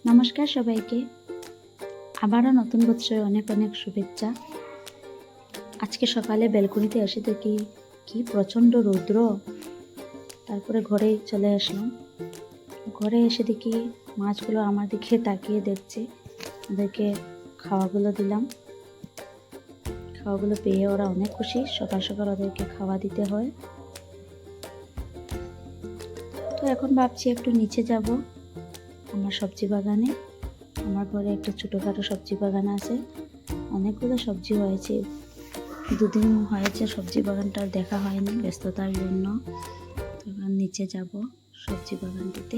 নমস্কার সবাইকে, আবারও নতুন বছরের অনেক অনেক শুভেচ্ছা। আজকে সকালে ব্যালকনিতে এসে দেখি কি প্রচণ্ড রৌদ্র। তারপরে ঘরে চলে আসলাম। ঘরে এসে দেখি মাছগুলো আমার দিকে তাকিয়ে দেখছে। ওদেরকে খাওয়াগুলো দিলাম। খাওয়াগুলো পেয়ে ওরা অনেক খুশি। সকাল সকাল ওদেরকে খাওয়া দিতে হয়। তো এখন ভাবছি একটু নিচে যাব আমার সবজি বাগানে। আমার ঘরে একটা ছোটোখাটো সবজি বাগান আছে, অনেকগুলো সবজি হয়েছে। দুদিন হয়েছে সবজি বাগানটা দেখা হয়নি ব্যস্ততার জন্য। তখন নিচে যাব সবজি বাগানটিতে।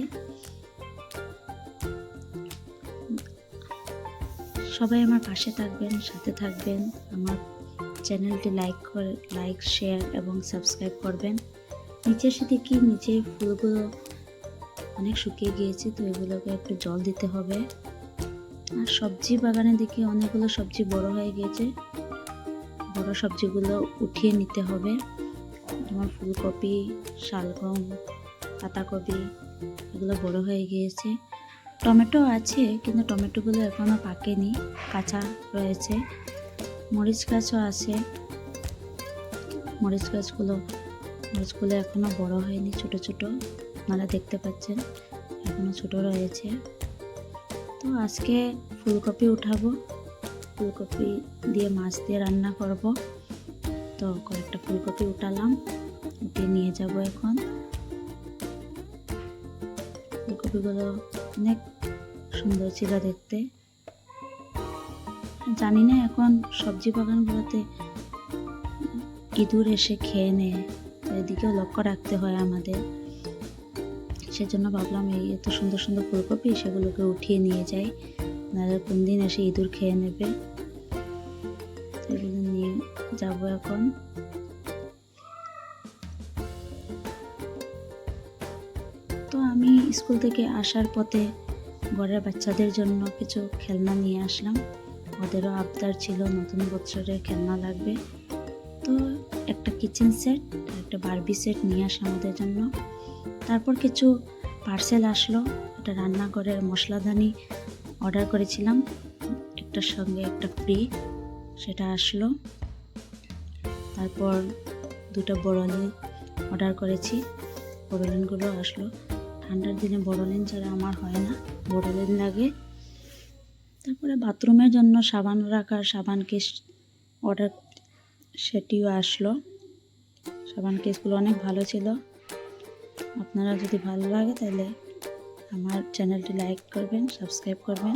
সবাই আমার পাশে থাকবেন, সাথে থাকবেন। আমার চ্যানেলটি লাইক শেয়ার এবং সাবস্ক্রাইব করবেন। নিচে এসে দেখি নিচে ফুলগুলো অনেক শুকিয়ে গিয়েছে, তো এগুলোকে একটু জল দিতে হবে। আর সবজি বাগানে দেখি অনেকগুলো সবজি বড় হয়ে গিয়েছে। বড় সবজিগুলো উঠিয়ে নিতে হবে, যেমন ফুলকপি, শালগম, পাতাকপি, এগুলো বড় হয়ে গিয়েছে। টমেটো আছে, কিন্তু টমেটোগুলো এখনও পাকেনি, কাঁচা রয়েছে। মরিচ গাছও আছে, মরিচগুলো এখনও বড় হয়নি, ছোট ছোট আপনারা দেখতে পাচ্ছেন, এখনও ছোট রয়েছে। তো আজকে ফুলকপি উঠাবো, ফুলকপি দিয়ে মাছ দিয়ে রান্না করব। তো কয়েকটা ফুলকপি উঠালাম, উঠিয়ে নিয়ে যাব এখন। ফুলকপিগুলো অনেক সুন্দর ছিল দেখতে। জানি না এখন সবজি বাগানগুলোতে ইঁদুর এসে খেয়ে নেয়, তো এদিকেও লক্ষ্য রাখতে হয় আমাদের। সেজন্য ভাবলাম এই এত সুন্দর সুন্দর ফুলকপি সেগুলোকে উঠিয়ে নিয়ে যাই, নাহলে কোন দিন এসে ইঁদুর খেয়ে নেবে। সেগুলো নিয়ে যাব এখন। তো আমি স্কুল থেকে আসার পথে ঘরের বাচ্চাদের জন্য কিছু খেলনা নিয়ে আসলাম। ওদেরও আবদার ছিল নতুন বছরের খেলনা লাগবে, তো একটা কিচেন সেট, একটা বারবি সেট নিয়ে আসলাম ওদের জন্য। তারপর কিছু পার্সেল আসলো, একটা রান্নাঘরের মশলাদানি অর্ডার করেছিলাম, একটার সঙ্গে একটা ফ্রি, সেটা আসলো। তারপর দুটো বড়লিন অর্ডার করেছি, বড়লিনগুলো আসলো। ঠান্ডার দিনে বড়লিন ছাড়া আমার হয় না, বড়লিন লাগে। তারপরে বাথরুমের জন্য সাবান রাখার সাবান কেস অর্ডার, সেটিও আসলো। সাবান কেসগুলো অনেক ভালো ছিল। আপনারা যদি ভালো লাগে তাহলে আমার চ্যানেলটি লাইক করবেন, সাবস্ক্রাইব করবেন।